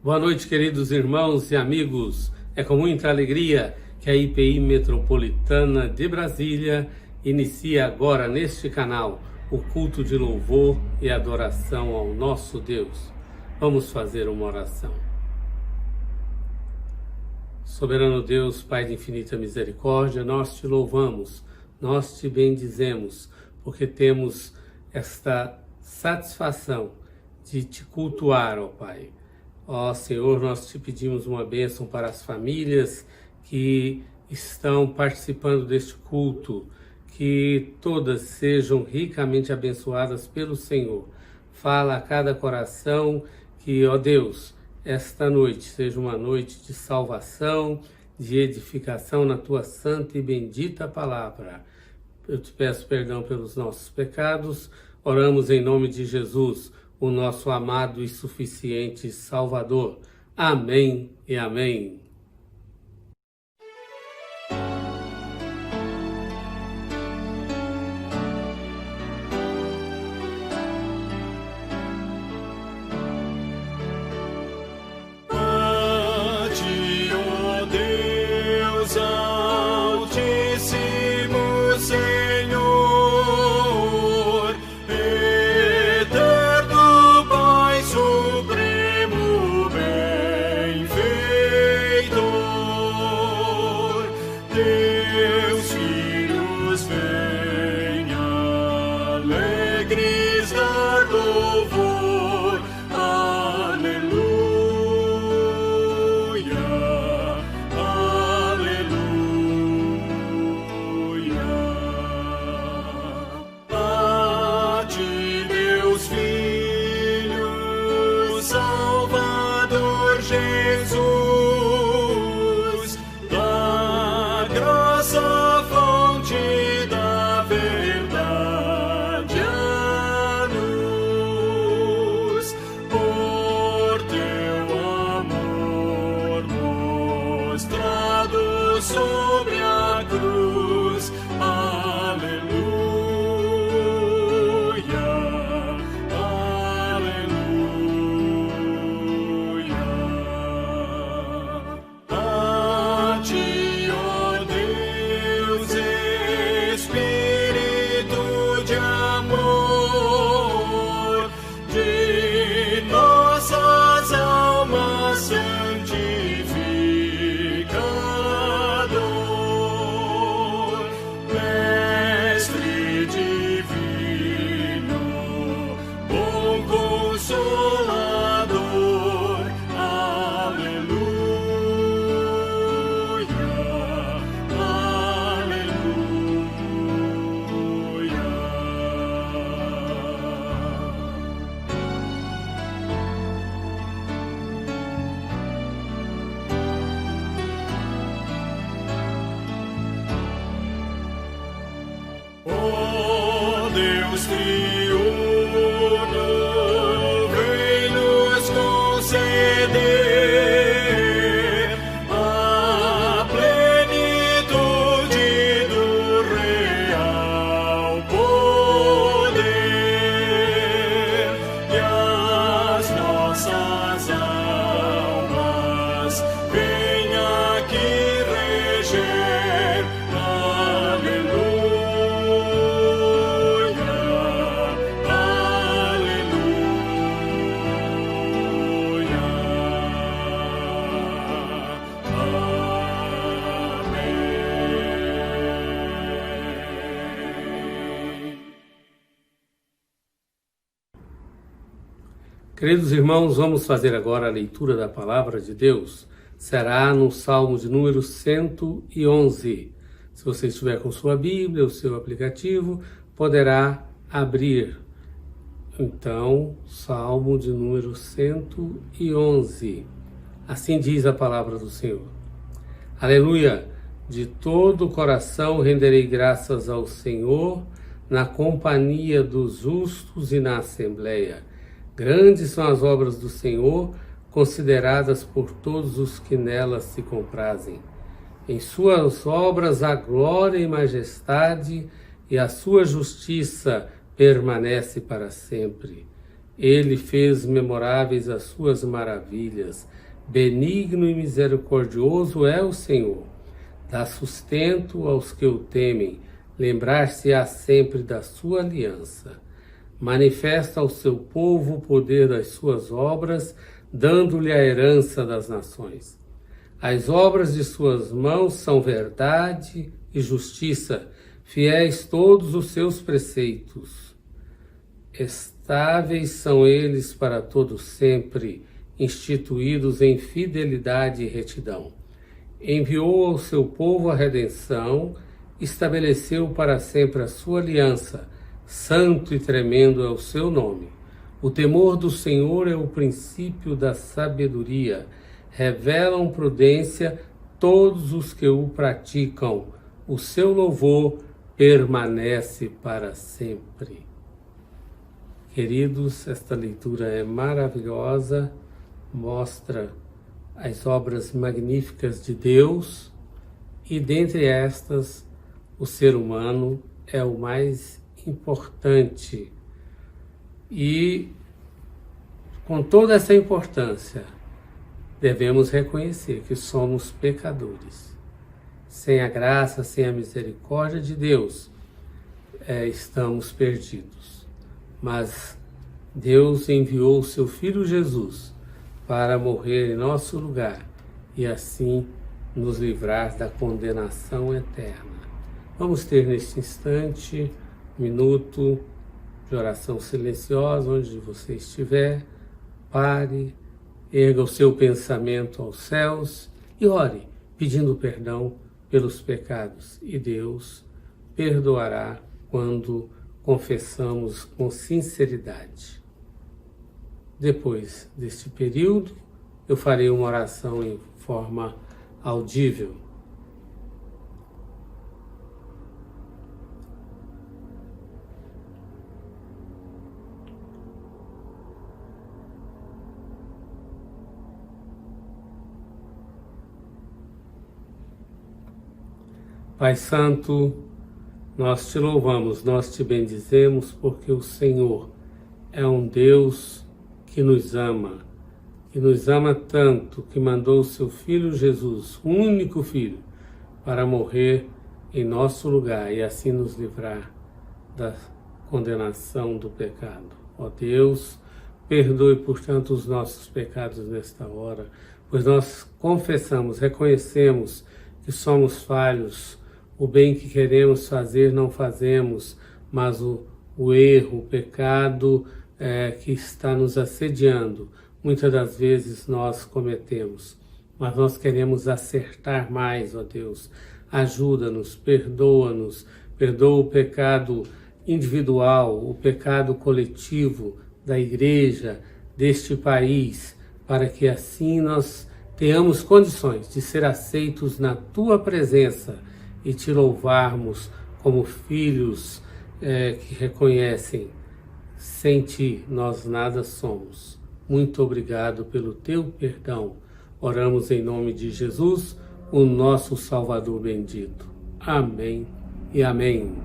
Boa noite, queridos irmãos e amigos. É com muita alegria que a IPI Metropolitana de Brasília inicia agora neste canal o culto de louvor e adoração ao nosso Deus. Vamos fazer uma oração. Soberano Deus, Pai de infinita misericórdia, nós te louvamos, nós te bendizemos, porque temos esta satisfação de te cultuar, ó Pai. Ó Senhor, nós te pedimos uma bênção para as famílias que estão participando deste culto, que todas sejam ricamente abençoadas pelo Senhor. Fala a cada coração que, ó Deus, esta noite seja uma noite de salvação, de edificação na tua santa e bendita palavra. Eu te peço perdão pelos nossos pecados, oramos em nome de Jesus, o nosso amado e suficiente Salvador. Amém e amém. Queridos irmãos, vamos fazer agora a leitura da palavra de Deus. Será no Salmo de número 111. Se você estiver com sua Bíblia, o seu aplicativo, poderá abrir. Então, Salmo de número 111. Assim diz a palavra do Senhor. Aleluia! De todo o coração renderei graças ao Senhor, na companhia dos justos e na assembleia. Grandes são as obras do Senhor, consideradas por todos os que nelas se comprazem. Em suas obras há glória e majestade, e a sua justiça permanece para sempre. Ele fez memoráveis as suas maravilhas. Benigno e misericordioso é o Senhor. Dá sustento aos que o temem. Lembrar-se-á sempre da sua aliança. Manifesta ao seu povo o poder das suas obras, dando-lhe a herança das nações. As obras de suas mãos são verdade e justiça, fiéis todos os seus preceitos. Estáveis são eles para todo sempre, instituídos em fidelidade e retidão. Enviou ao seu povo a redenção, estabeleceu para sempre a sua aliança, santo e tremendo é o seu nome. O temor do Senhor é o princípio da sabedoria, revelam prudência todos os que o praticam, o seu louvor permanece para sempre. Queridos, esta leitura é maravilhosa, mostra as obras magníficas de Deus e dentre estas o ser humano é o mais importante. E com toda essa importância, devemos reconhecer que somos pecadores. Sem a graça, sem a misericórdia de Deus, estamos perdidos. Mas Deus enviou o seu Filho Jesus para morrer em nosso lugar e assim nos livrar da condenação eterna. Vamos ter neste instante um minuto de oração silenciosa, onde você estiver. Pare, erga o seu pensamento aos céus e ore, pedindo perdão pelos pecados. E Deus perdoará quando confessamos com sinceridade. Depois deste período, eu farei uma oração em forma audível. Pai Santo, nós te louvamos, nós te bendizemos, porque o Senhor é um Deus que nos ama tanto, que mandou o seu Filho Jesus, o único Filho, para morrer em nosso lugar e assim nos livrar da condenação do pecado. Ó Deus, perdoe, portanto, os nossos pecados nesta hora, pois nós confessamos, reconhecemos que somos falhos. O bem que queremos fazer não fazemos, mas o erro, o pecado que está nos assediando, muitas das vezes nós cometemos. Mas nós queremos acertar mais, ó Deus. Ajuda-nos, perdoa-nos, perdoa o pecado individual, o pecado coletivo da igreja, deste país, para que assim nós tenhamos condições de ser aceitos na Tua presença e te louvarmos como filhos que reconhecem, sem ti nós nada somos. Muito obrigado pelo teu perdão. Oramos em nome de Jesus, o nosso Salvador bendito. Amém e amém.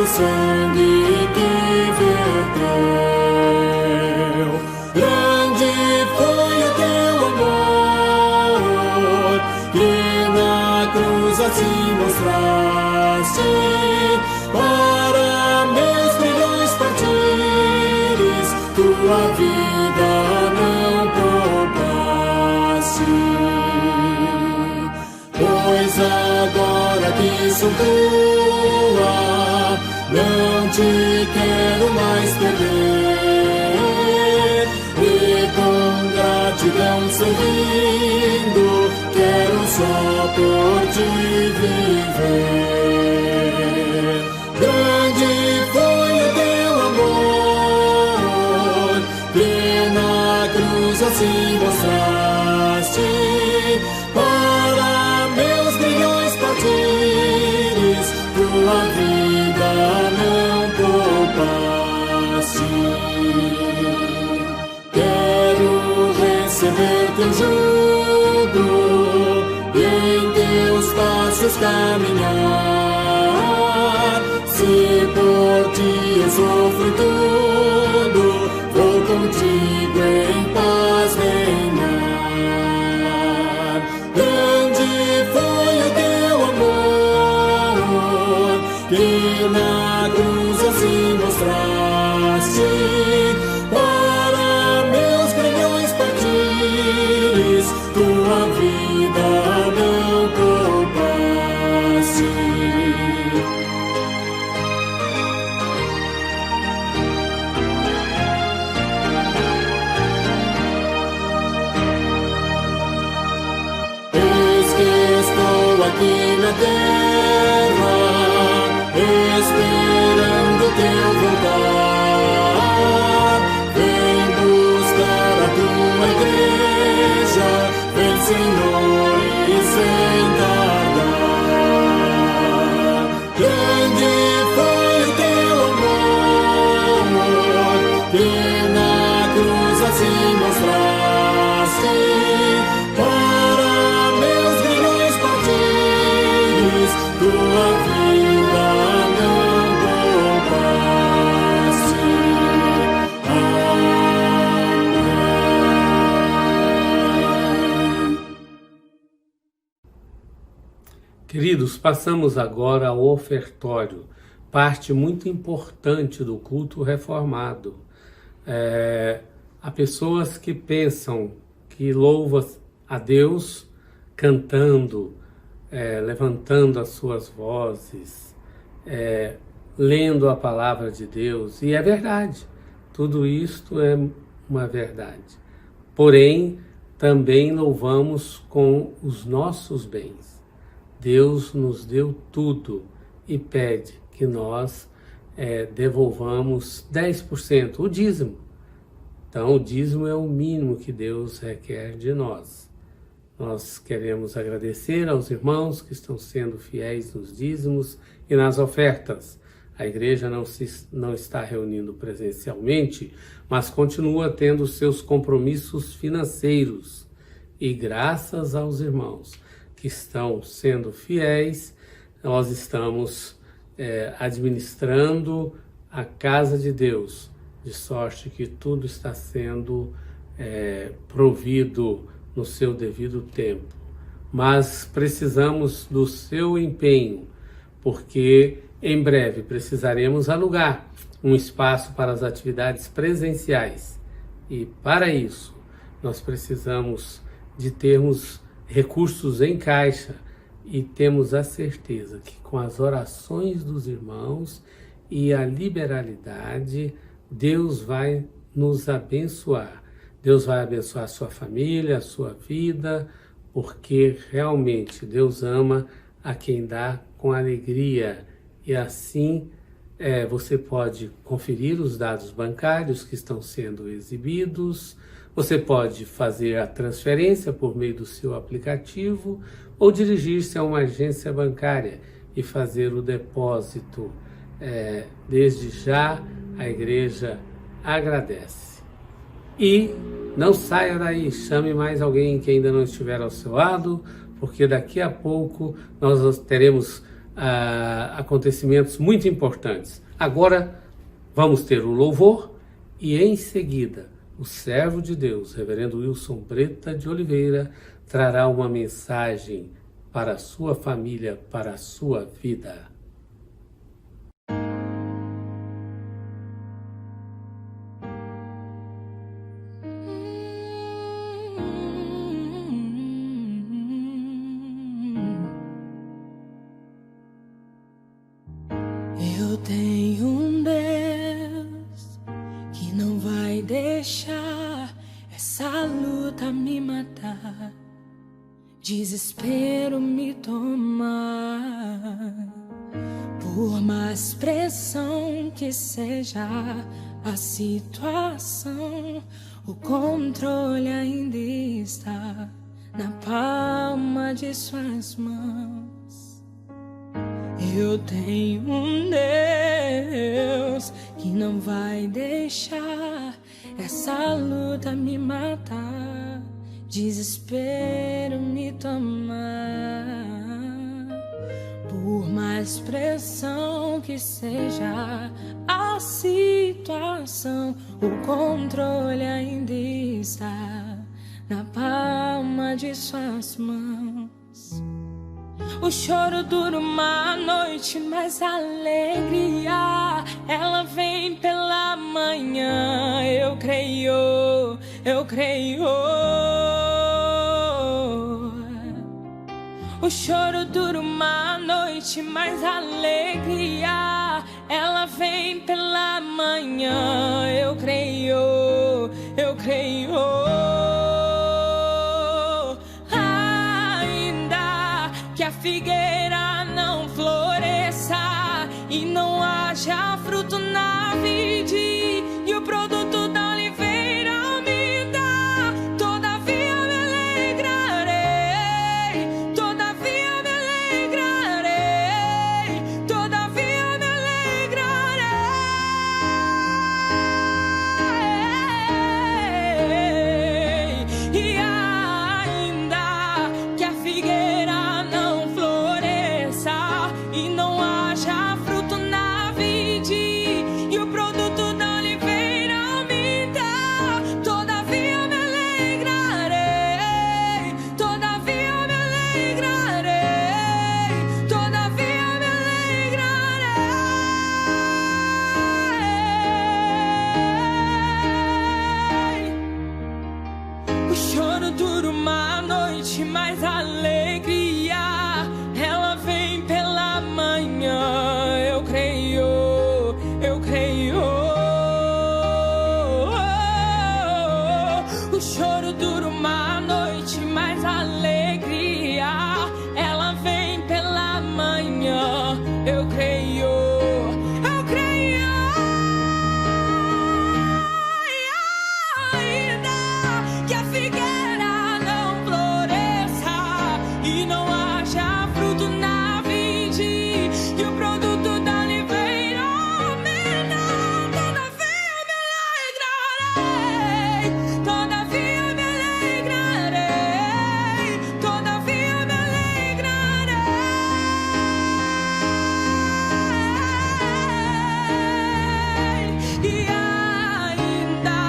Sangue que verteu, grande foi o teu amor, que na cruz assim mostraste, para meus milhões partires, tua vida não poupaste. Pois agora que sou tua, não te quero mais perder, e com gratidão sorrindo, quero só por ti viver. caminhar. Se por ti eu sofro tudo, vou contigo em paz reinar. Grande foi o teu amor, que na cruz assim mostraste, para meus grilhões partires, tua vida não poupaste. Eis que estou aqui na terra, esperando teu voltar. Vem buscar a tua igreja, vem Senhor e sem tardar. Grande foi o teu amor, que na cruz assim mostraste, para meus grilhões partires, tua vida não poupaste. Amém. Queridos, passamos agora ao ofertório, parte muito importante do culto reformado. Há pessoas que pensam que louvam a Deus cantando, levantando as suas vozes, lendo a palavra de Deus, e é verdade, tudo isto é uma verdade. Porém, também louvamos com os nossos bens. Deus nos deu tudo e pede que nós devolvamos 10%, o dízimo. Então, o dízimo é o mínimo que Deus requer de nós. Nós queremos agradecer aos irmãos que estão sendo fiéis nos dízimos e nas ofertas. A igreja não está reunindo presencialmente, mas continua tendo seus compromissos financeiros. E graças aos irmãos que estão sendo fiéis, nós estamos administrando a casa de Deus, de sorte que tudo está sendo provido no seu devido tempo. Mas precisamos do seu empenho, porque em breve precisaremos alugar um espaço para as atividades presenciais. E para isso, nós precisamos de termos recursos em caixa, e temos a certeza que com as orações dos irmãos e a liberalidade, Deus vai nos abençoar. Deus vai abençoar a sua família, a sua vida, porque realmente Deus ama a quem dá com alegria. E assim você pode conferir os dados bancários que estão sendo exibidos, você pode fazer a transferência por meio do seu aplicativo ou dirigir-se a uma agência bancária e fazer o depósito. Desde já, a igreja agradece. E não saia daí, chame mais alguém que ainda não estiver ao seu lado, porque daqui a pouco nós teremos acontecimentos muito importantes. Agora vamos ter o louvor e em seguida o servo de Deus, reverendo Wilson Breta de Oliveira, trará uma mensagem para a sua família, para a sua vida. Eu tenho um Deus que não vai deixar essa luta me matar, desespero me tomar. Por mais pressão que seja a situação, o controle ainda está na palma de suas mãos. Eu tenho um Deus que não vai deixar essa luta me matar, desespero me tomar. mais pressão que seja a situação, o controle ainda está na palma de suas mãos. O choro dura uma noite, mas a alegria, ela vem pela manhã. Eu creio, eu creio. O choro dura uma noite, mas a alegria, ela vem pela manhã. Eu creio, eu creio. Ainda que a figueira não floresça e não haja fruto na vide, e o produto da oliveira me dá, todavia me alegrarei, todavia me alegrarei, todavia me alegrarei. E ainda que a figueira não floresça e não haja fruto na vide, e o produto da oliveira me dá, todavia me alegrarei, todavia me alegrarei, todavia me alegrarei. O choro dura uma noite, mas a alegria, ela vem pela manhã. Eu creio, eu creio. O choro dura uma noite, mas a alegria, ela vem pela manhã. Eu creio, eu creio. Ainda que a figueira não floresça e não haja fruto na vide, e o produto da oliveira me dá, todavia me alegrarei, todavia me alegrarei, todavia me alegrarei. E ainda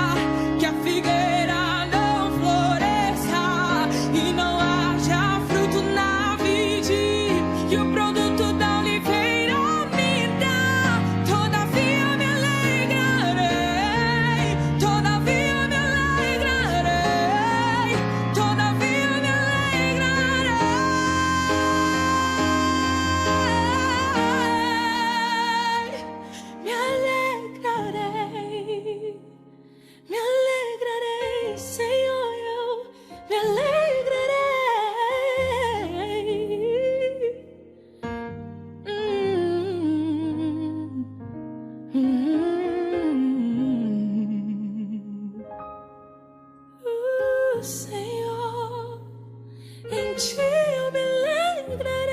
que a figueira não floresça e não haja fruto na vide, e o produto da oliveira me dá, todavia me alegrarei, todavia me alegrarei, todavia me alegrarei. Me alegrarei, Senhor, eu me alegrarei. Senhor, em ti eu me alegrarei.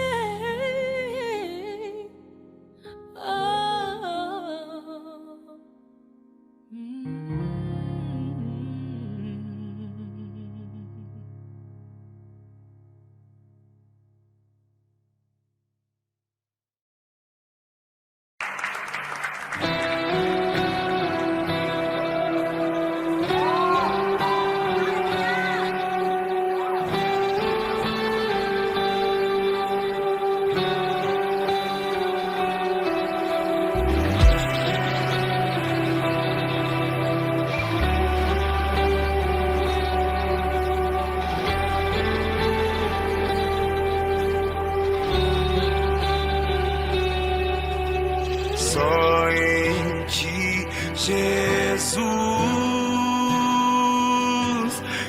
Só em ti, Jesus,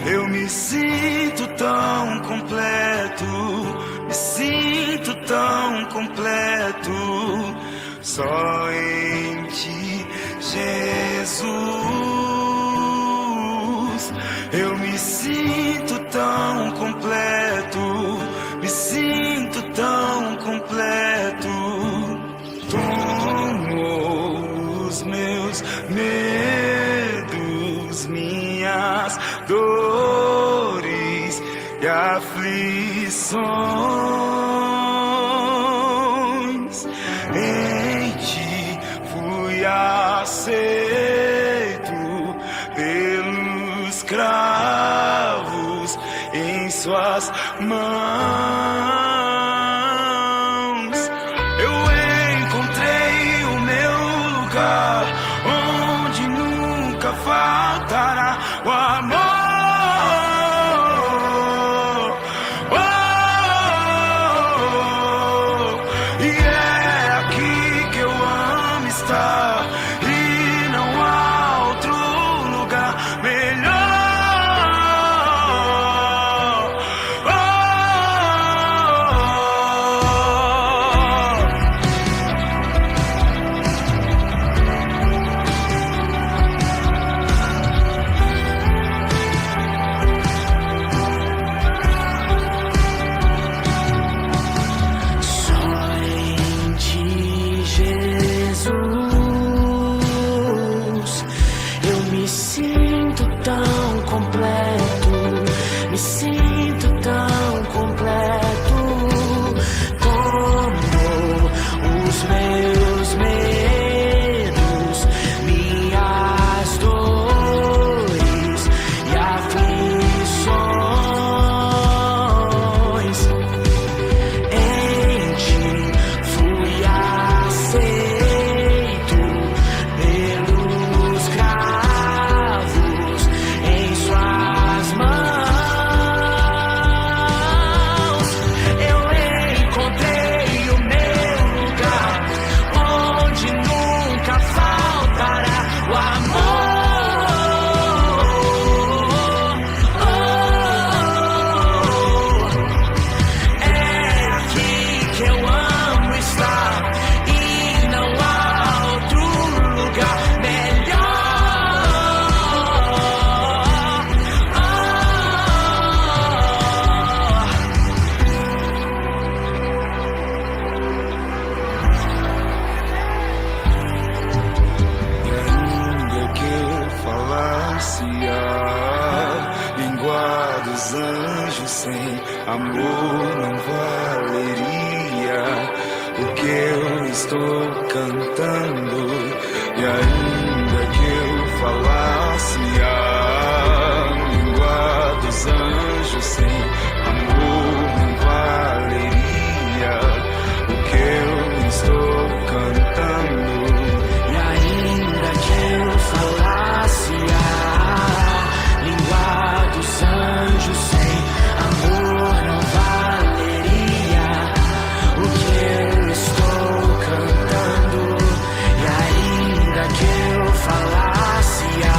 eu me sinto tão completo, me sinto tão completo. Só em ti, Jesus, eu me sinto tão completo, me sinto tão completo. Tomou os meus medos, minhas dores e aflições. mãos. Eu encontrei o meu lugar, onde nunca faltará o amor. E é aqui que eu amo estar, e não há outro lugar melhor. Só em ti, Jesus, eu me sinto tão completo, me sinto tão completo. Tomou os meus medos, minhas dores e aflições. Em ti fui aceito pelos cravos em suas mãos. Eu encontrei o meu lugar, onde nunca faltará o amor. É aqui que eu amo estar, e não há outro lugar melhor. E ainda que eu falasse a língua dos anjos, sem amor não valeria o que eu estou cantando. E ainda que eu falasse a língua dos anjos, sem amor não valeria o que eu estou cantando. E ainda que eu falasse a língua dos anjos, sem amor não valeria o que eu estou cantando. E ainda que eu falasse a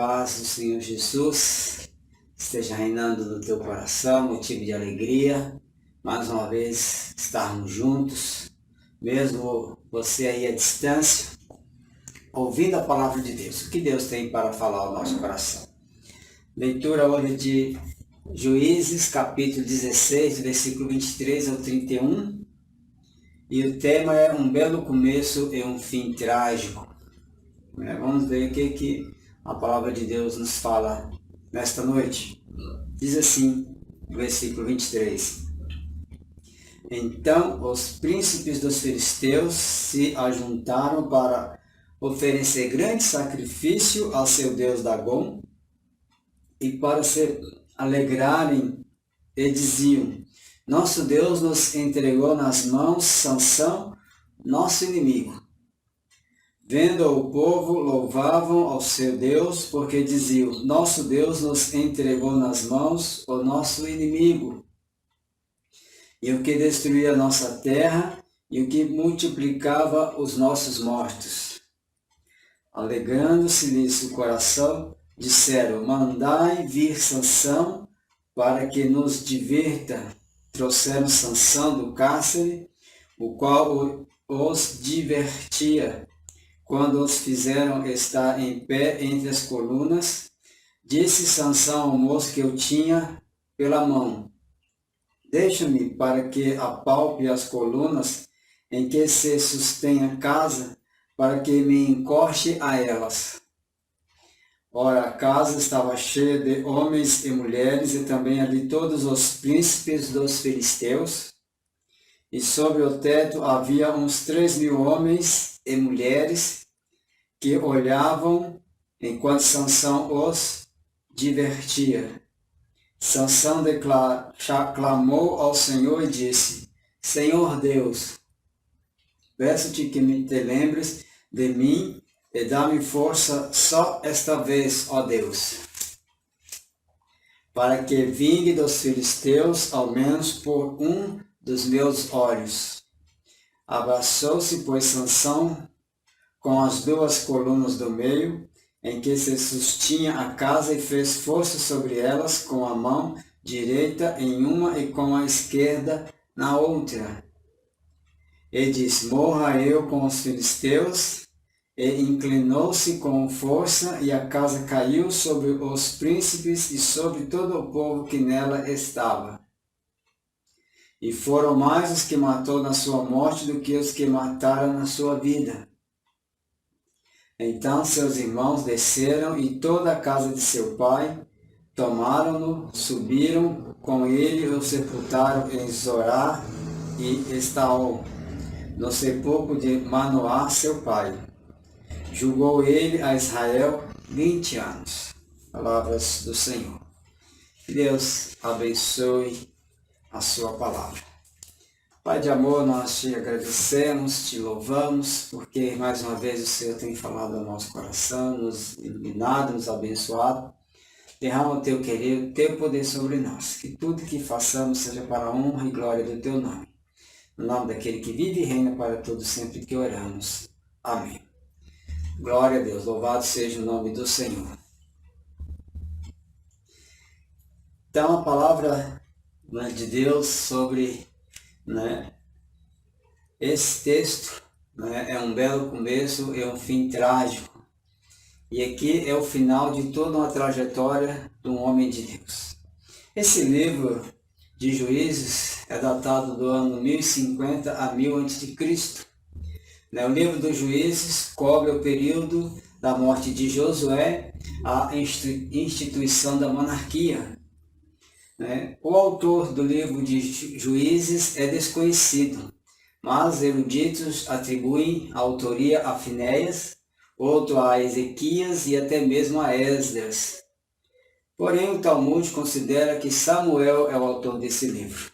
paz do Senhor Jesus esteja reinando no teu coração, motivo de alegria, mais uma vez estarmos juntos, mesmo você aí à distância, ouvindo a palavra de Deus. O que Deus tem para falar ao nosso coração? Leitura hoje de Juízes, capítulo 16, versículo 23 ao 31, e o tema é um belo começo e um fim trágico. Vamos ver o que a palavra de Deus nos fala nesta noite. Diz assim, versículo 23. Então os príncipes dos filisteus se ajuntaram para oferecer grande sacrifício ao seu deus Dagom e para se alegrarem e diziam: nosso Deus nos entregou nas mãos Sansão, nosso inimigo. Vendo o povo, louvavam ao seu Deus, porque diziam: nosso Deus nos entregou nas mãos o nosso inimigo, e o que destruía a nossa terra, e o que multiplicava os nossos mortos. Alegrando-se-lhes o coração, disseram: mandai vir Sansão, para que nos divirta. Trouxeram Sansão do cárcere, o qual os divertia. Quando os fizeram estar em pé entre as colunas, disse Sansão ao moço que eu tinha pela mão: deixa-me para que apalpe as colunas em que se sustém a casa, para que me encoste a elas. Ora, a casa estava cheia de homens e mulheres, e também ali todos os príncipes dos filisteus. E sobre o teto havia uns 3.000 homens e mulheres que olhavam enquanto Sansão os divertia. Sansão clamou ao Senhor e disse: Senhor Deus, peço-te que te lembres de mim e dá-me força só esta vez, ó Deus, para que vingue dos filisteus ao menos por um dos meus olhos. Abraçou-se, pois, Sansão com as duas colunas do meio, em que se sustinha a casa, e fez força sobre elas com a mão direita em uma e com a esquerda na outra. E disse: morra eu com os filisteus. E inclinou-se com força, e a casa caiu sobre os príncipes e sobre todo o povo que nela estava. E foram mais os que matou na sua morte do que os que mataram na sua vida. Então seus irmãos desceram, e toda a casa de seu pai tomaram-no, subiram com ele e o sepultaram em Zorá e Estaol, no sepulcro de Manoá, seu pai. Julgou ele a Israel 20 anos. Palavras do Senhor. Que Deus abençoe a sua palavra. Pai de amor, nós te agradecemos, te louvamos, porque mais uma vez o Senhor tem falado ao nosso coração, nos iluminado, nos abençoado. Derrama o teu querer, o teu poder sobre nós. Que tudo que façamos seja para a honra e glória do teu nome. No nome daquele que vive e reina para todos sempre que oramos. Amém. Glória a Deus, louvado seja o nome do Senhor. Então a palavra de Deus sobre esse texto é um belo começo e um fim trágico. E aqui é o final de toda uma trajetória de um homem de Deus. Esse livro de Juízes é datado do ano 1050 a 1000 a.C. O livro dos Juízes cobre o período da morte de Josué, a instituição da monarquia. O autor do livro de Juízes é desconhecido, mas eruditos atribuem a autoria a Finéias, outro a Ezequias e até mesmo a Esdras. Porém, o Talmud considera que Samuel é o autor desse livro.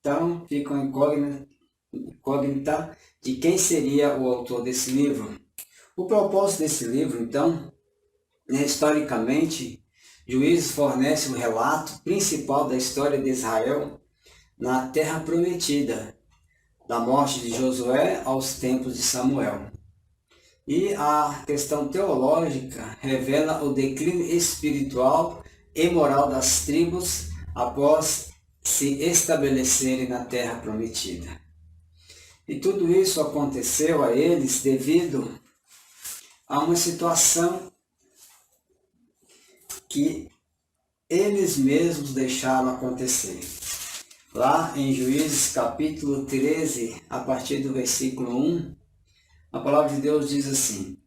Então, fica uma incógnita de quem seria o autor desse livro. O propósito desse livro, então, historicamente, Juízes fornece o relato principal da história de Israel na Terra Prometida, da morte de Josué aos tempos de Samuel. E a questão teológica revela o declínio espiritual e moral das tribos após se estabelecerem na terra prometida. E tudo isso aconteceu a eles devido a uma situação que eles mesmos deixaram acontecer. Lá em Juízes capítulo 13, a partir do versículo 1, a palavra de Deus diz assim: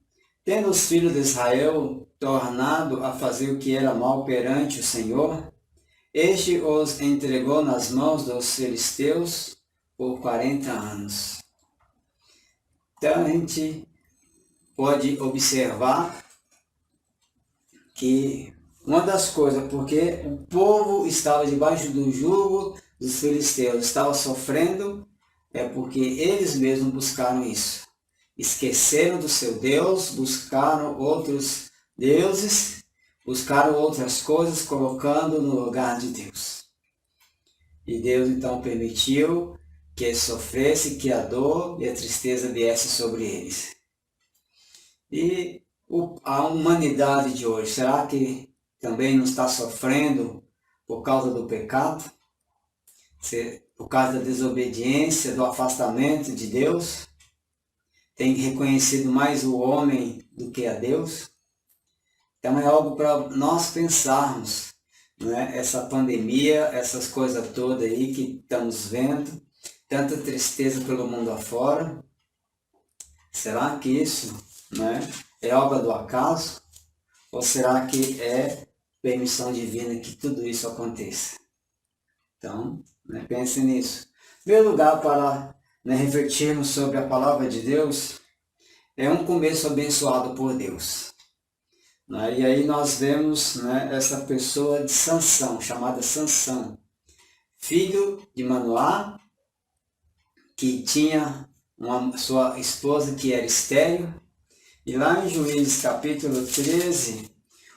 tendo os filhos de Israel tornado a fazer o que era mal perante o Senhor, este os entregou nas mãos dos filisteus por 40 anos. Então a gente pode observar que uma das coisas, porque o povo estava debaixo do jugo dos filisteus, estava sofrendo, é porque eles mesmos buscaram isso. Esqueceram do seu Deus, buscaram outros deuses, buscaram outras coisas, colocando no lugar de Deus. E Deus então permitiu que eles sofressem, que a dor e a tristeza viesse sobre eles. E a humanidade de hoje, será que também não está sofrendo por causa do pecado? Por causa da desobediência, do afastamento de Deus? Tem reconhecido mais o homem do que a Deus? Então é algo para nós pensarmos, né? Essa pandemia, essas coisas todas aí que estamos vendo, tanta tristeza pelo mundo afora. Será que isso, né, é obra do acaso? Ou será que é permissão divina que tudo isso aconteça? Então, né, pense nisso. Em primeiro lugar, para refletirmos sobre a palavra de Deus, é um começo abençoado por Deus. Né? E aí nós vemos, né, essa pessoa de Sansão, chamada Sansão, filho de Manoá, que tinha sua esposa que era estéril. E lá em Juízes capítulo 13,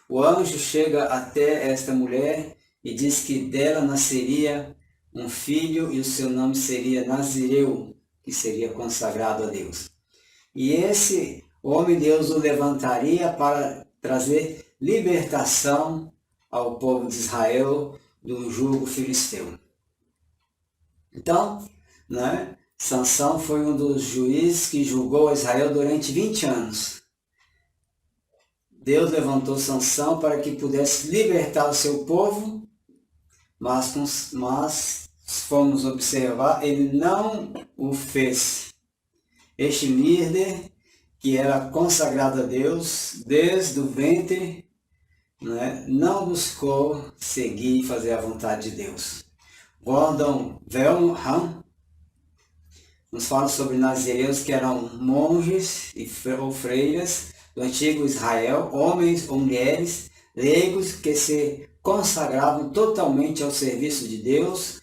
o anjo chega até esta mulher e diz que dela nasceria um filho e o seu nome seria Nazireu, que seria consagrado a Deus. E esse homem Deus o levantaria para trazer libertação ao povo de Israel do jugo filisteu. Então, né, Sansão foi um dos juízes que julgou Israel durante 20 anos. Deus levantou Sansão para que pudesse libertar o seu povo, mas se formos observar, ele não o fez. Este líder, que era consagrado a Deus desde o ventre, né, não buscou seguir e fazer a vontade de Deus. Gordon Velham nos fala sobre nazireus que eram monges ou freiras do antigo Israel, homens ou mulheres leigos que se consagravam totalmente ao serviço de Deus,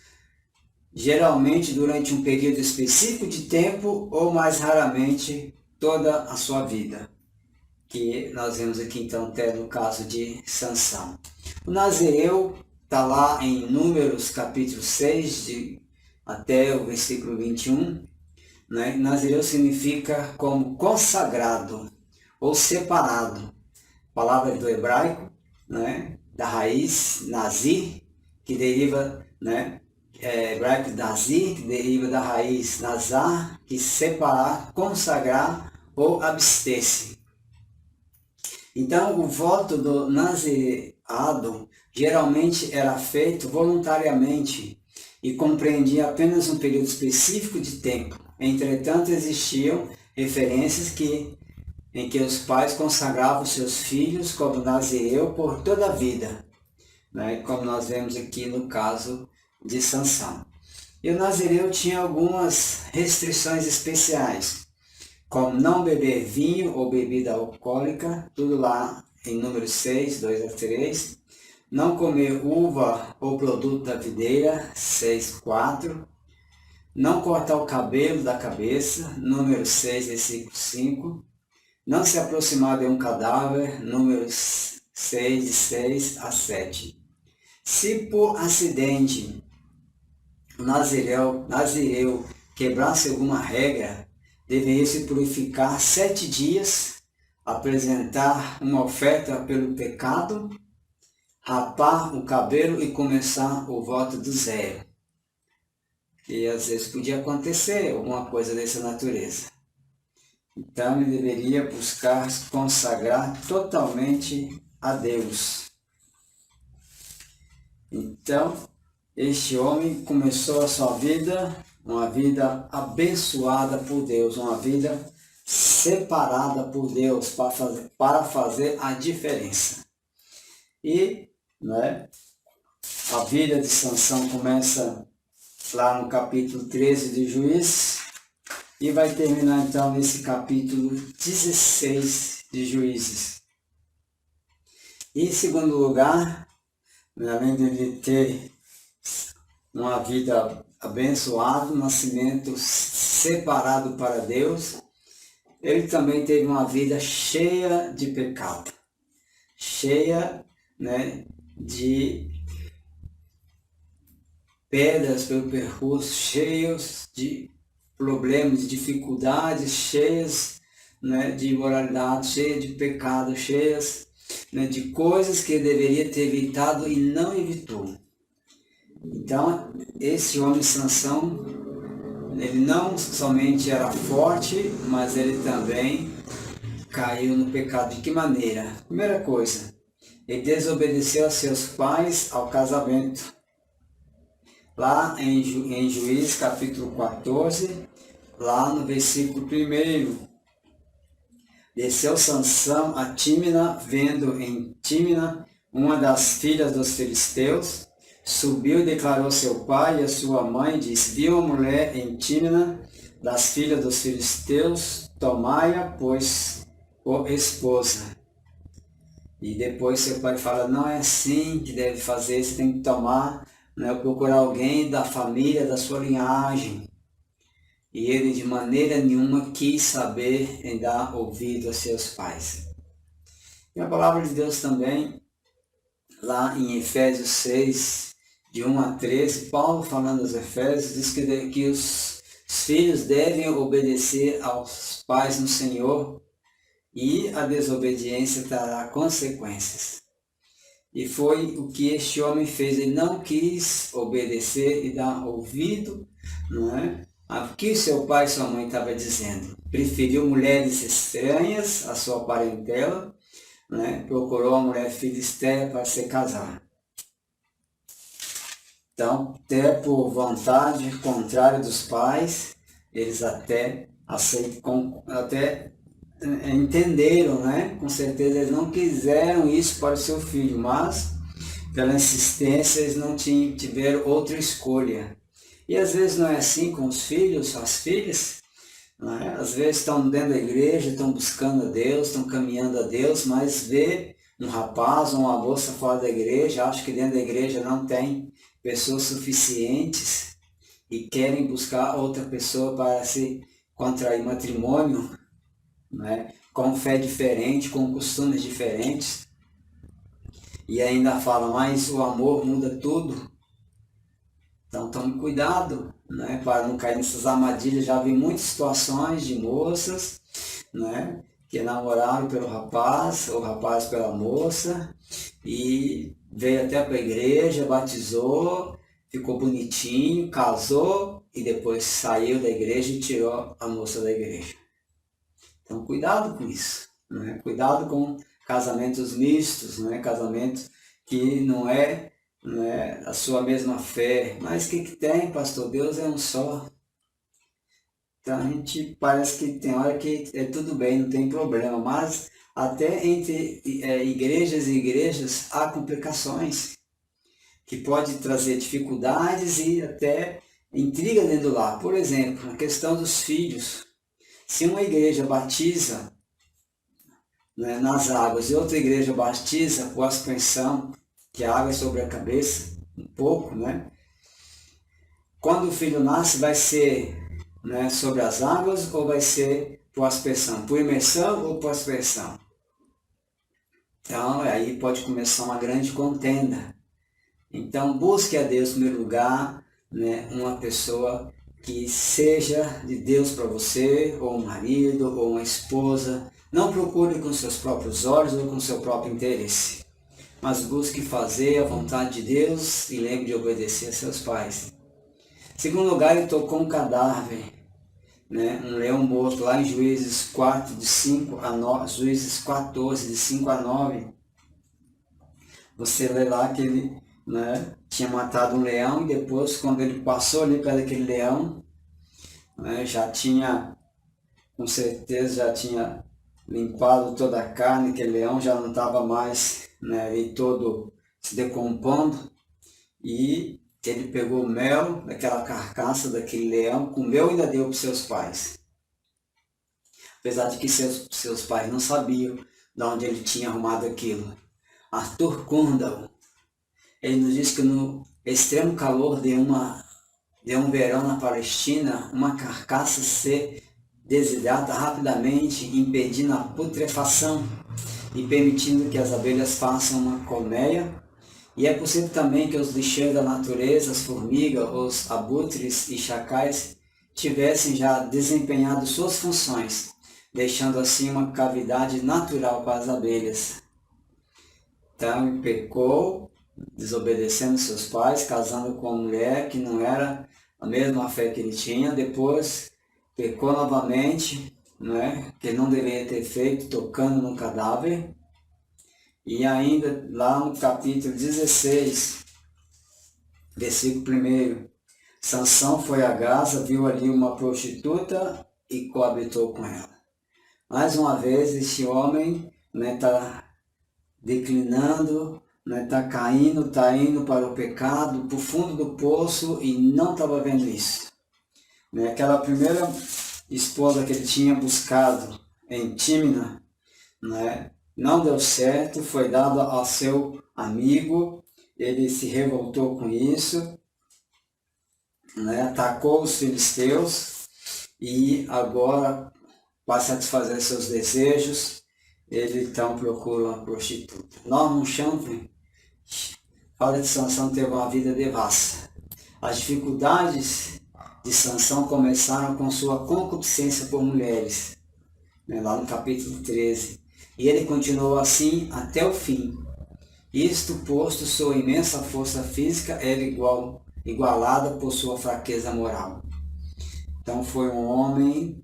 geralmente durante um período específico de tempo ou mais raramente toda a sua vida, que nós vemos aqui então até no caso de Sansão. O nazireu está lá em Números capítulo 6 até o versículo 21. Né? Nazireu significa como consagrado ou separado, palavra do hebraico, né, da raiz nazir, que deriva, né, hebraico nazir, que deriva da raiz nazar, que separar, consagrar ou abster-se. Então, o voto do nazireado geralmente era feito voluntariamente e compreendia apenas um período específico de tempo. Entretanto, existiam referências em que os pais consagravam seus filhos como nazireu por toda a vida, né? Como nós vemos aqui no caso de Sansão. E o nazireu tinha algumas restrições especiais, como não beber vinho ou bebida alcoólica, tudo lá em Números 6, 2 a 3, não comer uva ou produto da videira, 6, 4, não cortar o cabelo da cabeça, Números 6, versículo 5, não se aproximar de um cadáver, Números 6, de 6 a 7. Se por acidente o nazireu quebrasse alguma regra, deveria se purificar 7 dias, apresentar uma oferta pelo pecado, rapar o cabelo e começar o voto do zero. E às vezes podia acontecer alguma coisa dessa natureza. Então ele deveria buscar se consagrar totalmente a Deus. Então, este homem começou a sua vida, uma vida abençoada por Deus, uma vida separada por Deus para fazer a diferença. E a vida de Sansão começa lá no capítulo 13 de Juízes e vai terminar então nesse capítulo 16 de Juízes. E em segundo lugar, além de ele ter uma vida abençoada, um nascimento separado para Deus, ele também teve uma vida cheia de pecado, cheia de pedras pelo percurso, cheios de problemas, de dificuldades, cheias de imoralidade, cheias de pecado, cheias de coisas que ele deveria ter evitado e não evitou. Então, esse homem Sansão, ele não somente era forte, mas ele também caiu no pecado. De que maneira? Primeira coisa, ele desobedeceu a seus pais ao casamento. Lá em Juízes capítulo 14, lá no versículo 1, desceu Sansão a Tímina, vendo em Tímina uma das filhas dos filisteus, subiu e declarou a seu pai e a sua mãe, disse: viu a mulher em Tímina das filhas dos filisteus, tomai-a, pois, por esposa. E depois seu pai fala: não é assim que deve fazer, você tem que tomar, procurar alguém da família, da sua linhagem. E ele de maneira nenhuma quis saber em dar ouvido a seus pais. E a palavra de Deus também, lá em Efésios 6, de 1 a 13, Paulo falando aos Efésios, diz que os filhos devem obedecer aos pais no Senhor e a desobediência trará consequências. E foi o que este homem fez, ele não quis obedecer e dar ouvido, ao que seu pai e sua mãe estavam dizendo. Preferiu mulheres estranhas à sua parentela, procurou a mulher filisteia para se casar. Então, até por vontade contrária dos pais, eles até entenderam, com certeza eles não quiseram isso para o seu filho, mas pela insistência eles não tiveram outra escolha. E às vezes não é assim com os filhos, as filhas, às vezes estão dentro da igreja, estão buscando a Deus, estão caminhando a Deus, mas vê um rapaz ou uma moça fora da igreja, acha que dentro da igreja não tem pessoas suficientes e querem buscar outra pessoa para se contrair matrimônio, com fé diferente, com costumes diferentes, e ainda fala, mas o amor muda tudo. Então tome cuidado, para não cair nessas armadilhas. Já vi muitas situações de moças, que namoraram pelo rapaz, ou rapaz pela moça, e veio até para a igreja, batizou, ficou bonitinho, casou, e depois saiu da igreja e tirou a moça da igreja. Então cuidado com isso, cuidado com casamentos mistos, casamento que não é a sua mesma fé. Mas o que tem, pastor? Deus é um só. Então a gente parece que tem hora que é tudo bem, não tem problema, mas até entre igrejas e igrejas há complicações que pode trazer dificuldades e até intriga dentro do lar. Por exemplo, a questão dos filhos. Se uma igreja batiza nas águas e outra igreja batiza por aspersão, que a água é sobre a cabeça, um pouco, quando o filho nasce, vai ser sobre as águas ou vai ser por aspersão? Por imersão ou por aspersão? Então, aí pode começar uma grande contenda. Então, busque a Deus, em primeiro lugar, uma pessoa que seja de Deus para você, ou um marido, ou uma esposa. Não procure com seus próprios olhos ou com seu próprio interesse, mas busque fazer a vontade de Deus e lembre de obedecer a seus pais. Em segundo lugar, ele tocou um cadáver, né? Um leão morto, lá em Juízes 4, de 5 a 9, Juízes 14, de 5 a 9. Você lê lá que ele, né, tinha matado um leão, e depois, quando ele passou ali perto daquele leão, né, já tinha, com certeza, já tinha limpado toda a carne, aquele leão já não estava mais, né, ali todo se decompondo, e ele pegou o mel daquela carcaça daquele leão, comeu e ainda deu para os seus pais. Apesar de que seus pais não sabiam de onde ele tinha arrumado aquilo. Arthur Kundal, ele nos diz que no extremo calor de um verão na Palestina, uma carcaça se desidrata rapidamente, impedindo a putrefação e permitindo que as abelhas façam uma colmeia. E é possível também que os lixeiros da natureza, as formigas, os abutres e chacais, tivessem já desempenhado suas funções, deixando assim uma cavidade natural para as abelhas. Então ele pecou, desobedecendo seus pais, casando com uma mulher que não era a mesma fé que ele tinha. Depois pecou novamente, né, que não deveria ter feito, tocando no cadáver. E ainda lá no capítulo 16, versículo 1, Sansão foi a Gaza, viu ali uma prostituta e coabitou com ela. Mais uma vez, este homem está declinando, está caindo, está indo para o pecado, para o fundo do poço, e não estava vendo isso. Aquela primeira esposa que ele tinha buscado em Tímina, não deu certo, foi dado ao seu amigo, ele se revoltou com isso, atacou os filisteus, e agora, para satisfazer seus desejos, ele então procura uma prostituta. Norman Champlin fala que Sansão teve uma vida devassa. As dificuldades de Sansão começaram com sua concupiscência por mulheres, lá no capítulo 13. E ele continuou assim até o fim. Isto posto, sua imensa força física era igualada por sua fraqueza moral. Então foi um homem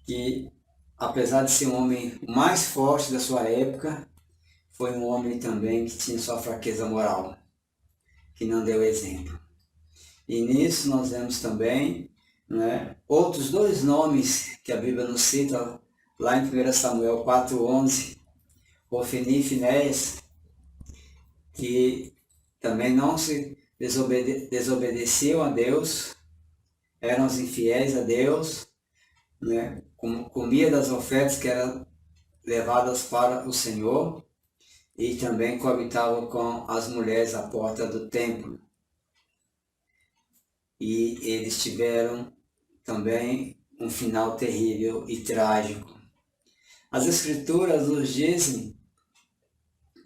que, apesar de ser um homem mais forte da sua época, foi um homem também que tinha sua fraqueza moral, que não deu exemplo. E nisso nós vemos também, outros dois nomes que a Bíblia nos cita, lá em 1 Samuel 4:11, Ofni e Finéias, que também não se desobedeciam a Deus, eram os infiéis a Deus, comia das ofertas que eram levadas para o Senhor, e também coabitavam com as mulheres à porta do templo. E eles tiveram também um final terrível e trágico. As Escrituras nos dizem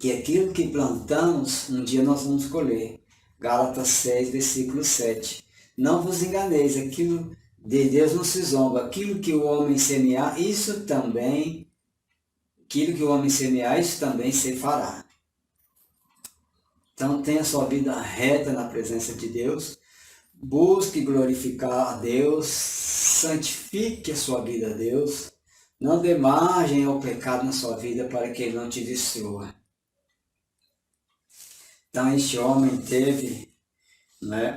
que aquilo que plantamos, um dia nós vamos colher. Gálatas 6, versículo 7. Não vos enganeis, aquilo de Deus não se zomba. Aquilo que o homem semear, isso também se fará. Então tenha sua vida reta na presença de Deus. Busque glorificar a Deus. Santifique a sua vida a Deus. Não dê margem ao pecado na sua vida para que ele não te destrua. Então este homem teve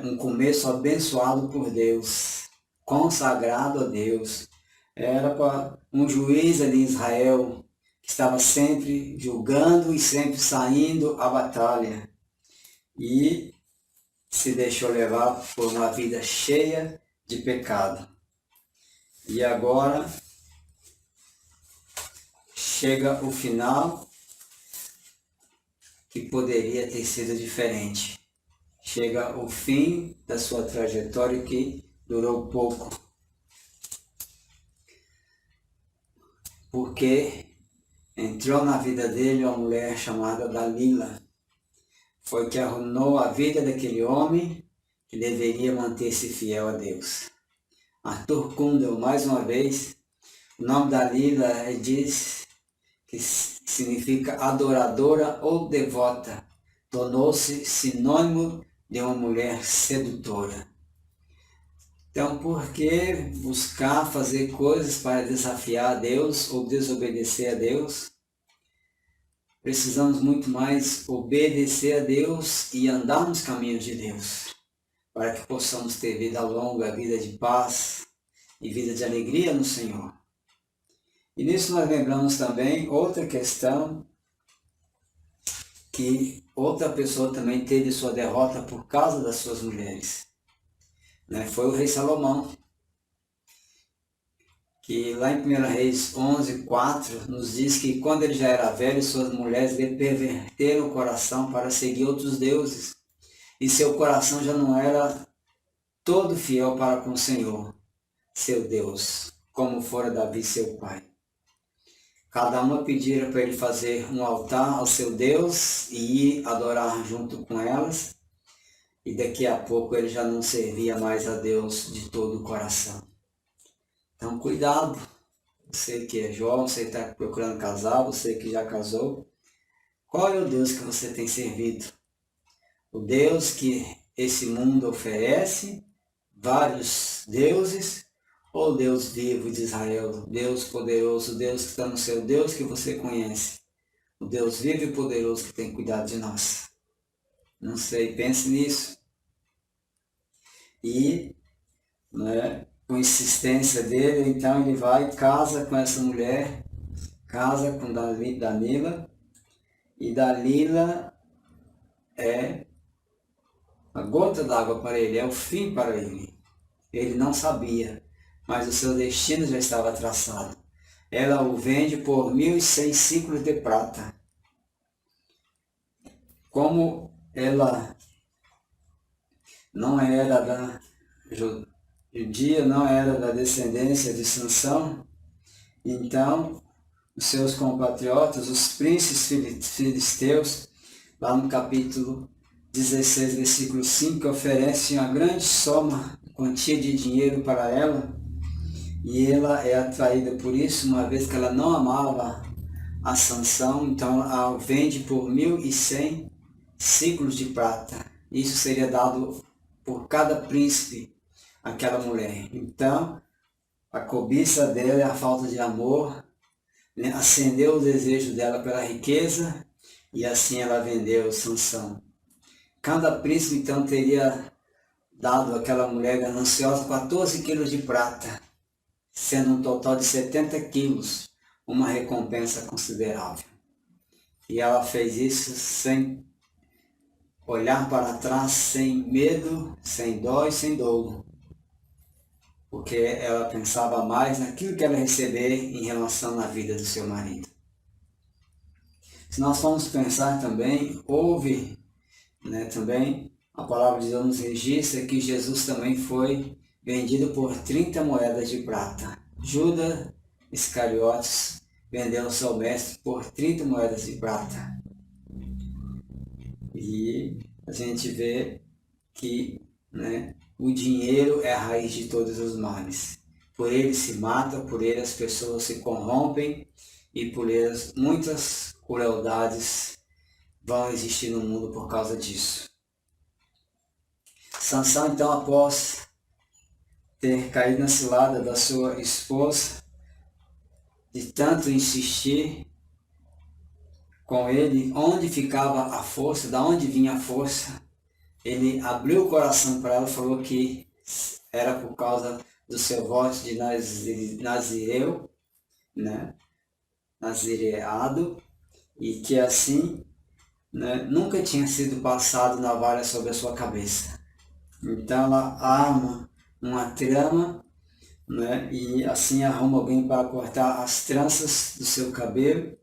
um começo abençoado por Deus, consagrado a Deus. Era para um juiz ali em Israel, que estava sempre julgando e sempre saindo à batalha. E se deixou levar por uma vida cheia de pecado. E agora chega o final que poderia ter sido diferente. Chega o fim da sua trajetória que durou pouco. Porque entrou na vida dele uma mulher chamada Dalila. Foi que arruinou a vida daquele homem que deveria manter-se fiel a Deus. Arthur Kundel, mais uma vez. O nome da Lila diz que significa adoradora ou devota. Tornou-se sinônimo de uma mulher sedutora. Então, por que buscar fazer coisas para desafiar a Deus ou desobedecer a Deus? Precisamos muito mais obedecer a Deus e andar nos caminhos de Deus, para que possamos ter vida longa, vida de paz e vida de alegria no Senhor. E nisso nós lembramos também outra questão, que outra pessoa também teve sua derrota por causa das suas mulheres. Foi o rei Salomão, que lá em 1 Reis 11:4 nos diz que quando ele já era velho, suas mulheres lhe perverteram o coração para seguir outros deuses, e seu coração já não era todo fiel para com o Senhor, seu Deus, como fora Davi, seu pai. Cada uma pedira para ele fazer um altar ao seu Deus e ir adorar junto com elas, e daqui a pouco ele já não servia mais a Deus de todo o coração. Então cuidado, você que é jovem, você que está procurando casar, você que já casou, qual é o Deus que você tem servido? O Deus que esse mundo oferece, vários deuses, ou Deus vivo de Israel, Deus poderoso, Deus que está no céu, Deus que você conhece, o Deus vivo e poderoso que tem cuidado de nós? Não sei, pense nisso. E, com insistência dele, então ele vai e casa com essa mulher, casa com Dalila, e Dalila é a gota d'água para ele, é o fim para ele. Ele não sabia, mas o seu destino já estava traçado. Ela o vende por 1.100 ciclos de prata. Como ela não era da judia, não era da descendência de Sansão, então os seus compatriotas, os príncipes filisteus, lá no capítulo 16, versículo 5, oferecem uma grande soma, quantia de dinheiro para ela, e ela é atraída por isso, uma vez que ela não amava a Sansão, então ela o vende por 1.100 ciclos de prata. Isso seria dado por cada príncipe àquela mulher. Então, a cobiça dela e a falta de amor acendeu o desejo dela pela riqueza, e assim ela vendeu Sansão. Cada príncipe, então, teria dado àquela mulher gananciosa 14 quilos de prata, sendo um total de 70 quilos, uma recompensa considerável. E ela fez isso sem olhar para trás, sem medo, sem dó e sem dolo, porque ela pensava mais naquilo que ela receber em relação à vida do seu marido. Se nós formos pensar também, houve também a palavra de Deus nos registra que Jesus também foi vendido por 30 moedas de prata. Judas Iscariotes vendeu seu mestre por 30 moedas de prata. E a gente vê que o dinheiro é a raiz de todos os males. Por ele se mata, por ele as pessoas se corrompem, e por ele muitas crueldades vão existir no mundo por causa disso. Sansão, então, após ter caído na cilada da sua esposa, de tanto insistir com ele, onde ficava a força, da onde vinha a força, ele abriu o coração para ela, falou que era por causa do seu voto de nazireu, nazireado, e que assim nunca tinha sido passado navalha sobre a sua cabeça. Então ela arma uma trama, e assim arruma alguém para cortar as tranças do seu cabelo,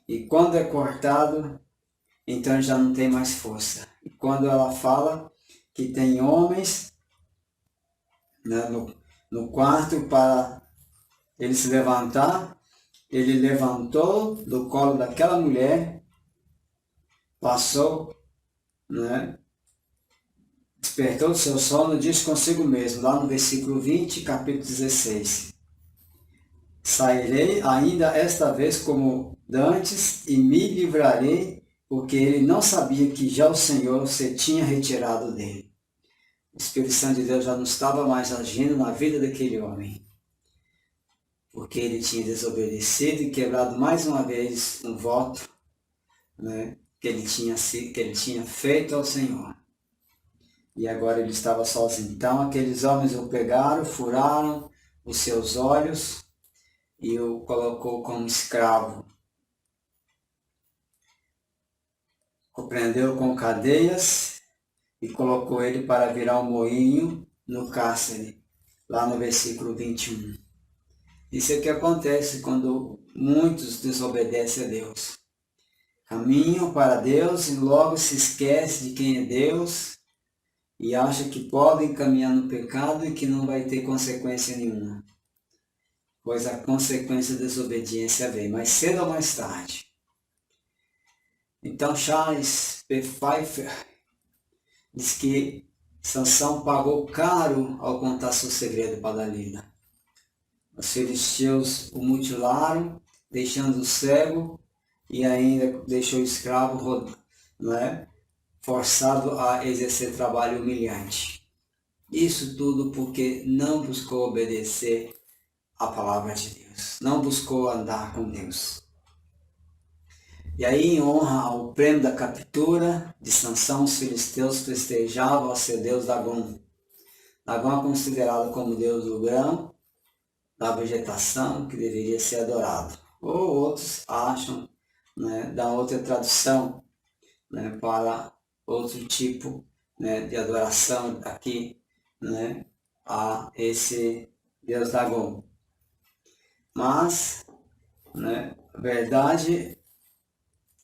e quando é cortado, então já não tem mais força. E quando ela fala que tem homens no quarto para ele se levantar, ele levantou do colo daquela mulher, passou, despertou do seu sono, disse consigo mesmo, lá no versículo 20, capítulo 16. Sairei ainda esta vez como dantes e me livrarei, porque ele não sabia que já o Senhor se tinha retirado dele. O Espírito Santo de Deus já não estava mais agindo na vida daquele homem, porque ele tinha desobedecido e quebrado mais uma vez um voto, né, que ele tinha feito ao Senhor. E agora ele estava sozinho. Então aqueles homens o pegaram, furaram os seus olhos e o colocou como escravo. O prendeu com cadeias e colocou ele para virar um moinho no cárcere, lá no versículo 21. Isso é o que acontece quando muitos desobedecem a Deus. Caminham para Deus e logo se esquece de quem é Deus e acha que podem caminhar no pecado e que não vai ter consequência nenhuma. Pois a consequência da desobediência vem mais cedo ou mais tarde. Então Charles P. Pfeiffer diz que Sansão pagou caro ao contar seu segredo para Dalila. Os filisteus o mutilaram, deixando-o cego e ainda deixou o escravo, forçado a exercer trabalho humilhante. Isso tudo porque não buscou obedecer à palavra de Deus, não buscou andar com Deus. E aí, em honra ao prêmio da captura de Sansão, os filisteus festejavam ao seu deus Dagom. Dagom é considerado como deus do grão, da vegetação, que deveria ser adorado. Ou outros acham, da outra tradução, para outro tipo, de adoração aqui, a esse deus Dagom. Mas, a verdade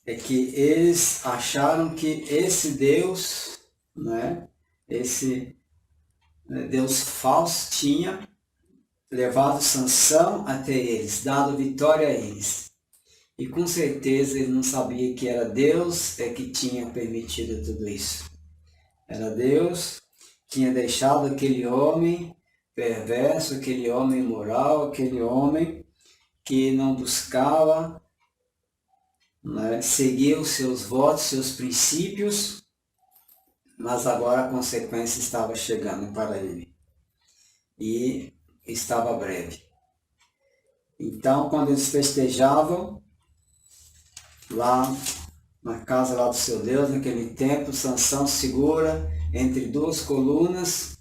é que eles acharam que esse Deus, esse Deus falso tinha levado Sansão até eles, dado vitória a eles. E com certeza ele não sabia que era Deus que tinha permitido tudo isso. Era Deus que tinha deixado aquele homem perverso, aquele homem imoral, aquele homem que não buscava seguir os seus votos, seus princípios, mas agora a consequência estava chegando para ele. E estava breve. Então, quando eles festejavam, lá na casa lá do seu Deus, naquele tempo, Sansão segura entre duas colunas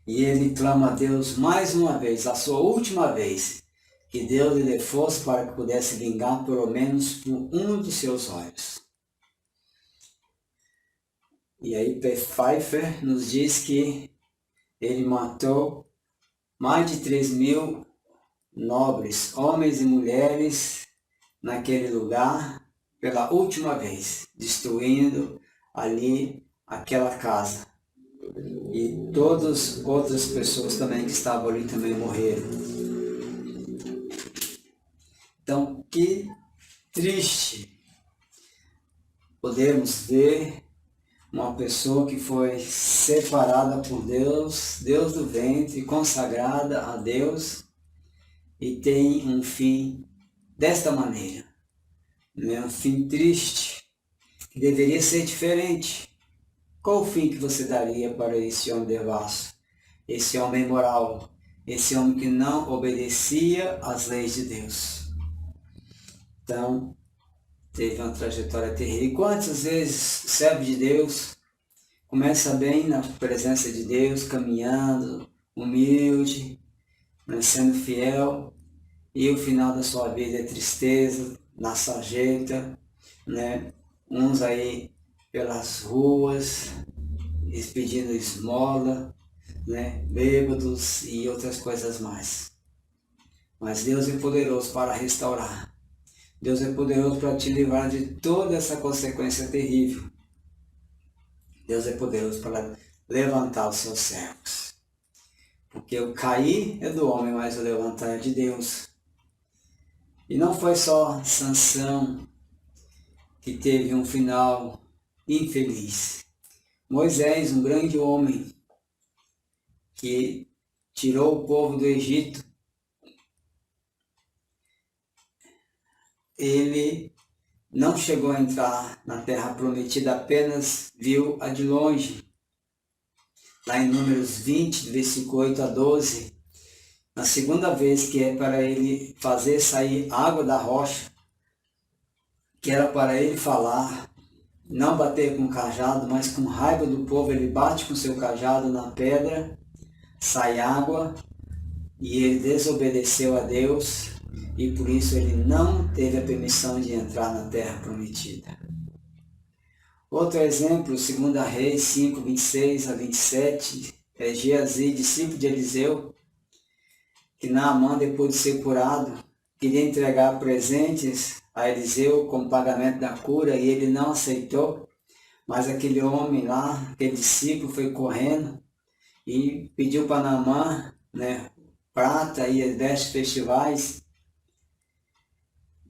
e ele clama a Deus mais uma vez, a sua última vez, que Deus lhe dê força para que pudesse vingar pelo menos por um dos seus olhos. E aí Pfeiffer nos diz que ele matou mais de 3.000 nobres, homens e mulheres, naquele lugar, pela última vez, destruindo ali aquela casa. E todas outras pessoas também que estavam ali também morreram. Então, que triste podemos ver uma pessoa que foi separada por Deus, Deus do ventre, consagrada a Deus, e tem um fim desta maneira. Um fim triste, que deveria ser diferente. Qual o fim que você daria para esse homem devasso, esse homem imoral, esse homem que não obedecia às leis de Deus? Então, teve uma trajetória terrível. E quantas vezes o servo de Deus começa bem na presença de Deus, caminhando, humilde, sendo fiel, e o final da sua vida é tristeza, na sarjeta, uns aí pelas ruas, pedindo esmola, bêbados e outras coisas mais. Mas Deus é poderoso para restaurar. Deus é poderoso para te livrar de toda essa consequência terrível. Deus é poderoso para levantar os seus servos. Porque o cair é do homem, mas o levantar é de Deus. E não foi só Sansão que teve um final infeliz. Moisés, um grande homem que tirou o povo do Egito, ele não chegou a entrar na terra prometida, apenas viu-a de longe. Lá em Números 20, versículo 8 a 12, na segunda vez que é para ele fazer sair água da rocha, que era para ele falar, não bater com o cajado, mas com raiva do povo, ele bate com seu cajado na pedra, sai água, e ele desobedeceu a Deus, e por isso ele não teve a permissão de entrar na terra prometida. Outro exemplo, 2 Reis 5, 26 a 27, é Geazi, discípulo de Eliseu, que Naamã, depois de ser curado, queria entregar presentes a Eliseu como pagamento da cura, e ele não aceitou, mas aquele homem lá, aquele discípulo, foi correndo e pediu para Naamã, prata e vestes festivais,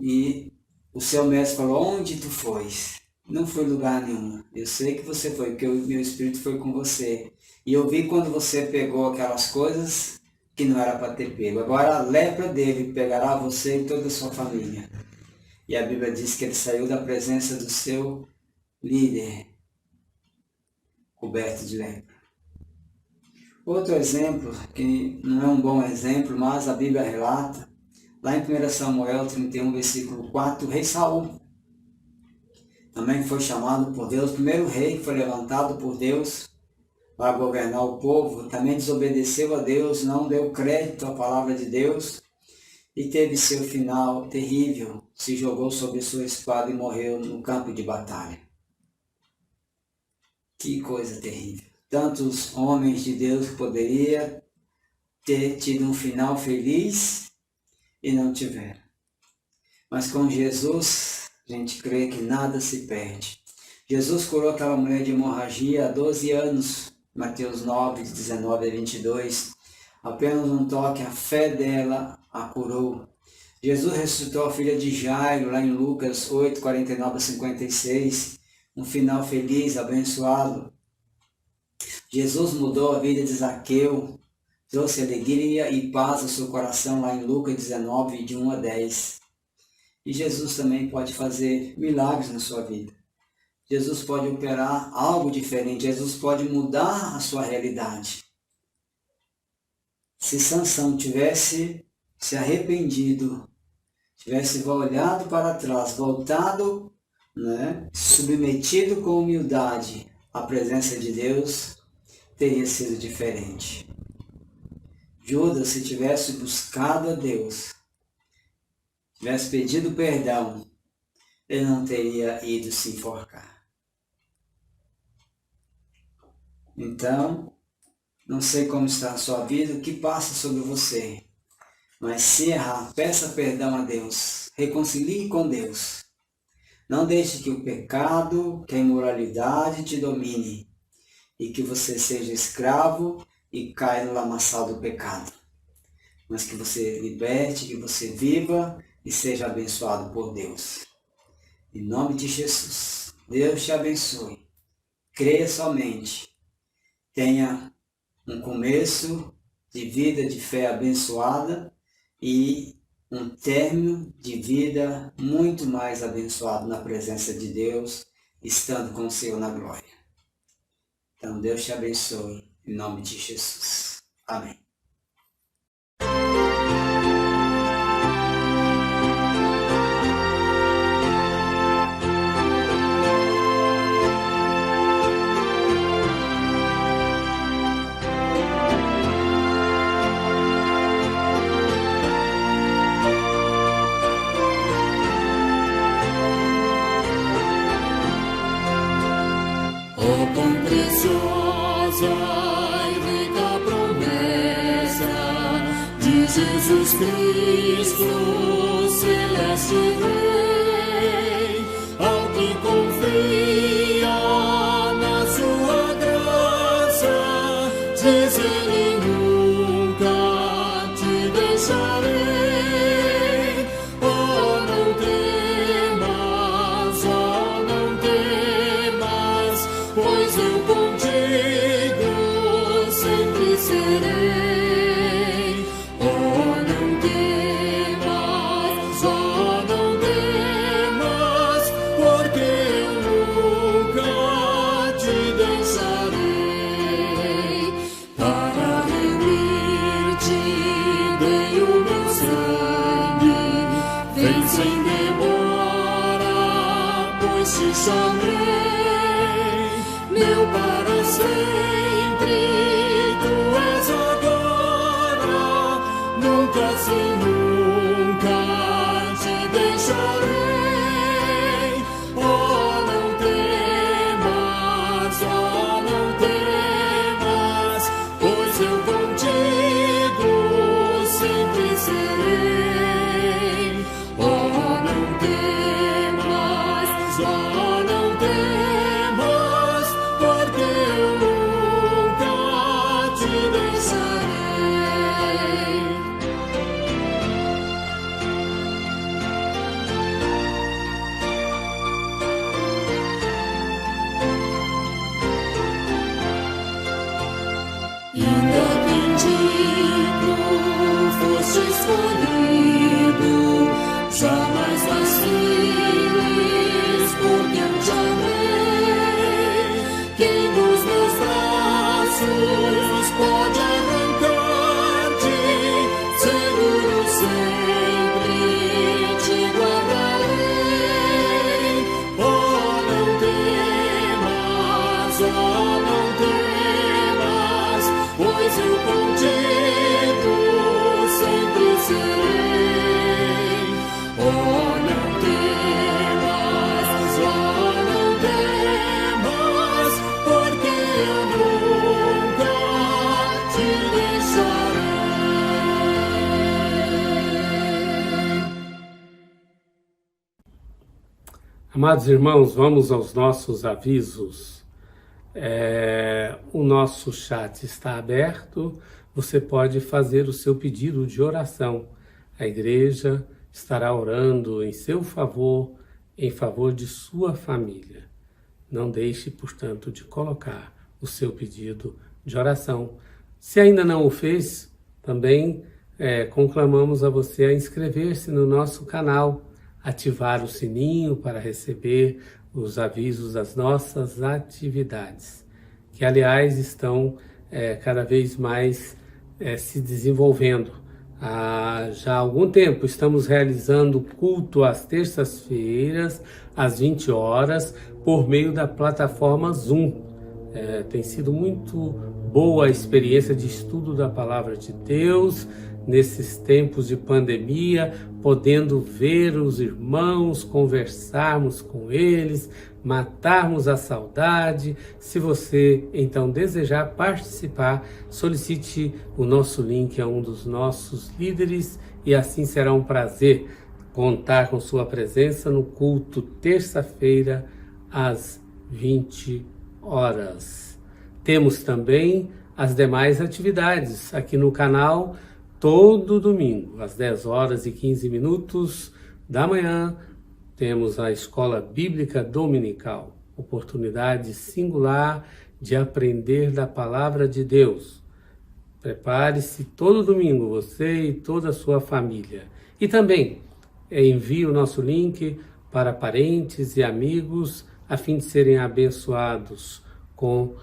e o seu mestre falou: onde tu fois? Não foi lugar nenhum. Eu sei que você foi, porque o meu espírito foi com você. E eu vi quando você pegou aquelas coisas que não era para ter pego. Agora a lepra dele pegará você e toda a sua família. E a Bíblia diz que ele saiu da presença do seu líder, coberto de lepra. Outro exemplo, que não é um bom exemplo, mas a Bíblia relata, lá em 1 Samuel 31, versículo 4, o rei Saul também foi chamado por Deus, o primeiro rei que foi levantado por Deus para governar o povo, também desobedeceu a Deus, não deu crédito à palavra de Deus e teve seu final terrível, se jogou sobre sua espada e morreu no campo de batalha. Que coisa terrível. Tantos homens de Deus que poderiam ter tido um final feliz e não tiveram. Mas com Jesus, a gente crê que nada se perde. Jesus curou aquela mulher de hemorragia há 12 anos, Mateus 9, 19 a 22. Apenas um toque, a fé dela a curou. Jesus ressuscitou a filha de Jairo, lá em Lucas 8, 49 a 56. Um final feliz, abençoado. Jesus mudou a vida de Zaqueu, trouxe alegria e paz ao seu coração, lá em Lucas 19, de 1 a 10. E Jesus também pode fazer milagres na sua vida. Jesus pode operar algo diferente, Jesus pode mudar a sua realidade. Se Sansão tivesse se arrependido, tivesse olhado para trás, voltado, submetido com humildade à presença de Deus, teria sido diferente. Judas, se tivesse buscado a Deus, tivesse pedido perdão, ele não teria ido se enforcar. Então, não sei como está a sua vida, o que passa sobre você, mas se errar, peça perdão a Deus, reconcilie com Deus. Não deixe que o pecado, que a imoralidade te domine e que você seja escravo e caia no lamaçal do pecado, mas que você liberte, que você viva e seja abençoado por Deus. Em nome de Jesus, Deus te abençoe. Creia somente. Tenha um começo de vida de fé abençoada e um término de vida muito mais abençoado na presença de Deus, estando com o Senhor na glória. Então Deus te abençoe, em nome de Jesus. Amém. Jesus Cristo, celeste Rei, ao que confia na sua graça, diz Ele: nunca te deixarei. Oh, não temas, pois eu confio. deixarei, meu para sempre, tu és agora, nunca se nunca te deixarei. Oh, não temas, pois eu contigo sempre serei. Oh, não temas, porque eu nunca te deixarei. Independente foste escolhido, jamais vaciles, porque eu te amei. Quem dos meus braços pode arrancar-te? Seguro sempre te guardarei. Oh, não temas, pois eu contigo sempre serei. Oh, não temas, porque eu nunca te deixarei. Amados irmãos, vamos aos nossos avisos. O nosso chat está aberto, você pode fazer o seu pedido de oração. A igreja estará orando em seu favor, em favor de sua família. Não deixe, portanto, de colocar o seu pedido de oração. Se ainda não o fez, também conclamamos a você a inscrever-se no nosso canal, ativar o sininho para receber os avisos das nossas atividades, que aliás estão cada vez mais se desenvolvendo. Já há algum tempo estamos realizando culto às terças-feiras, às 20 horas, por meio da plataforma Zoom. Tem sido muito boa a experiência de estudo da Palavra de Deus, nesses tempos de pandemia, podendo ver os irmãos, conversarmos com eles, matarmos a saudade. Se você então desejar participar, solicite o nosso link a um dos nossos líderes e assim será um prazer contar com sua presença no culto terça-feira às 20 horas. Temos também as demais atividades aqui no canal. Todo domingo, às 10 horas e 15 minutos da manhã, temos a Escola Bíblica Dominical, oportunidade singular de aprender da Palavra de Deus. Prepare-se todo domingo, você e toda a sua família. E também envie o nosso link para parentes e amigos, a fim de serem abençoados com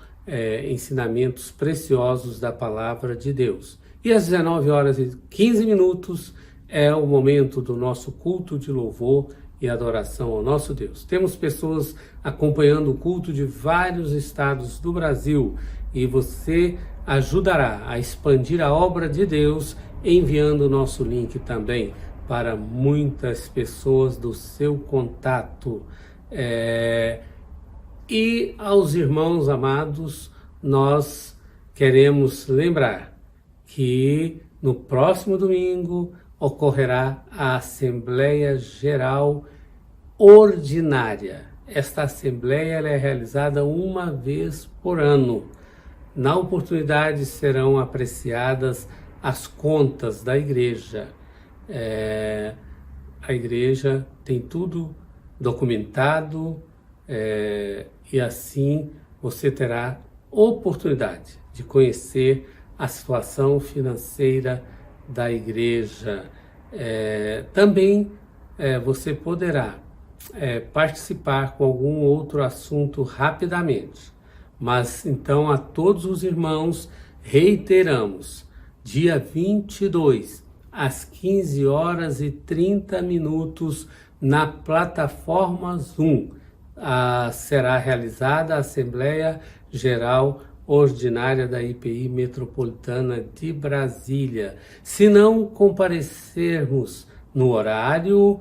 ensinamentos preciosos da Palavra de Deus. E às 19 horas e 15 minutos é o momento do nosso culto de louvor e adoração ao nosso Deus. Temos pessoas acompanhando o culto de vários estados do Brasil e você ajudará a expandir a obra de Deus enviando o nosso link também para muitas pessoas do seu contato. E aos irmãos amados, nós queremos lembrar que no próximo domingo ocorrerá a Assembleia Geral Ordinária. Esta Assembleia ela é realizada uma vez por ano. Na oportunidade serão apreciadas as contas da igreja. A igreja tem tudo documentado e assim você terá oportunidade de conhecer a situação financeira da igreja. Também você poderá participar com algum outro assunto rapidamente. Mas então a todos os irmãos reiteramos, dia 22, às 15 horas e 30 minutos, na plataforma Zoom. será realizada a Assembleia Geral Ordinária da IPI Metropolitana de Brasília. Se não comparecermos no horário,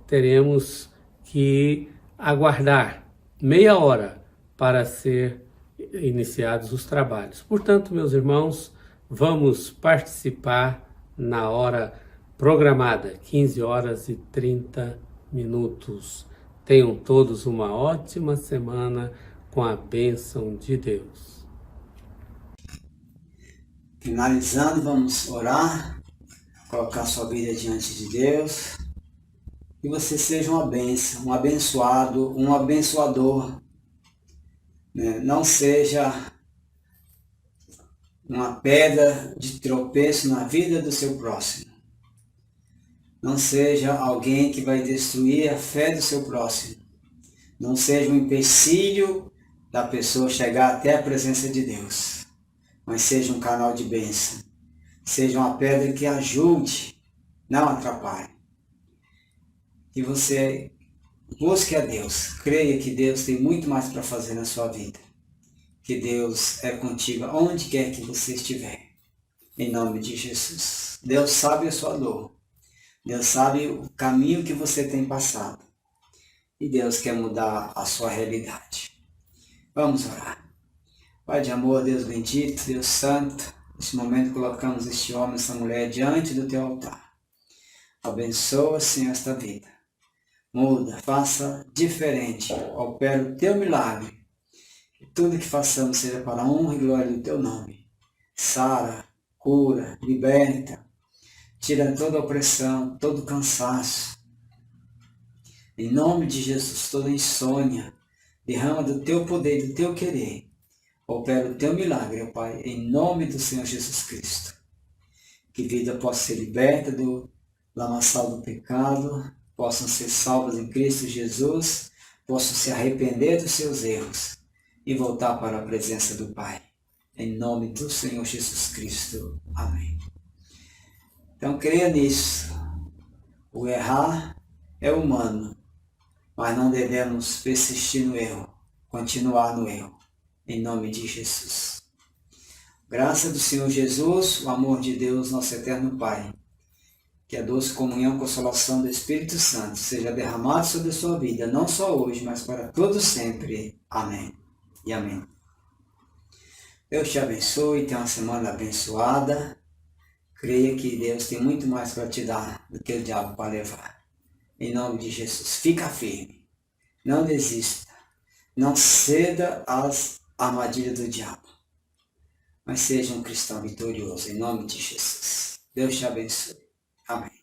teremos que aguardar meia hora para ser iniciados os trabalhos. Portanto, meus irmãos, vamos participar na hora programada, 15 horas e 30 minutos. Tenham todos uma ótima semana com a bênção de Deus. Finalizando, vamos orar, colocar sua vida diante de Deus. Que você seja uma bênção, um abençoado, um abençoador. Não seja uma pedra de tropeço na vida do seu próximo. Não seja alguém que vai destruir a fé do seu próximo. Não seja um empecilho da pessoa chegar até a presença de Deus. Mas seja um canal de bênção. Seja uma pedra que ajude, não atrapalhe. Que você busque a Deus. Creia que Deus tem muito mais para fazer na sua vida. Que Deus é contigo onde quer que você estiver. Em nome de Jesus. Deus sabe a sua dor. Deus sabe o caminho que você tem passado. E Deus quer mudar a sua realidade. Vamos orar. Pai de amor, Deus bendito, Deus santo, nesse momento colocamos este homem, essa mulher diante do teu altar. Abençoa, Senhor, esta vida. Muda, faça diferente, opera o teu milagre. Que tudo que façamos seja para a honra e glória do teu nome. Sara, cura, liberta, tira toda a opressão, todo o cansaço. Em nome de Jesus, toda insônia, derrama do teu poder e do teu querer. Opera o teu milagre, ó Pai, em nome do Senhor Jesus Cristo. Que vida possa ser liberta do lamaçal do pecado, possam ser salvas em Cristo Jesus, possam se arrepender dos seus erros e voltar para a presença do Pai. Em nome do Senhor Jesus Cristo. Amém. Então creia nisso. O errar é humano, mas não devemos persistir no erro, continuar no erro. Em nome de Jesus. Graça do Senhor Jesus, o amor de Deus, nosso eterno Pai, que a doce comunhão e consolação do Espírito Santo seja derramado sobre a sua vida, não só hoje, mas para todo sempre. Amém e amém. Deus te abençoe, tenha uma semana abençoada. Creia que Deus tem muito mais para te dar do que o diabo para levar. Em nome de Jesus, fica firme. Não desista. Não ceda às armadilhas do diabo. Mas seja um cristão vitorioso, em nome de Jesus. Deus te abençoe. Amém.